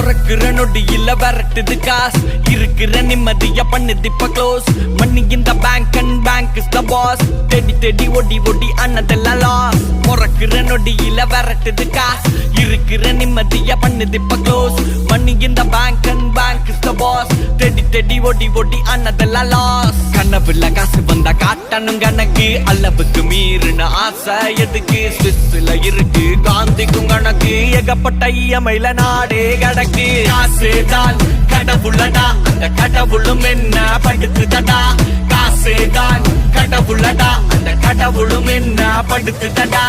பொறக்குற நொடி இல்ல விரட்டுது காசு இருக்கிற நிம்மதியா பண்ணுது இப்ப க்ளோஸ் மணி இந்த bank and bank is the boss தேடி தேடி ஒடி ஒடி அண்ணதெல்லாம் லாஸ் பொறக்குற நொடி இல்ல விரட்டுது காசு இருக்கிற நிம்மதியா பண்ணுது இப்ப க்ளோஸ் மணி இந்த bank and bank is the boss தேடி தேடி ஒடி ஒடி அண்ணதெல்லாம் லாஸ் கனவுல காசு வந்தா காட்டணும் கணக்கு அளவுக்கு மீறின ஆசை எதுக்கு ஸ்விஸ்ல இருக்கு காந்திக்கும் கணக்கு ஏகப்பட்ட இயமையில நாடே கடக்கு காசுதான் கடவுளடா அந்த கடவுளும் என்ன படுத்துதடா காசுதான் கடவுளடா அந்த கடவுளும் என்ன படுத்துதடா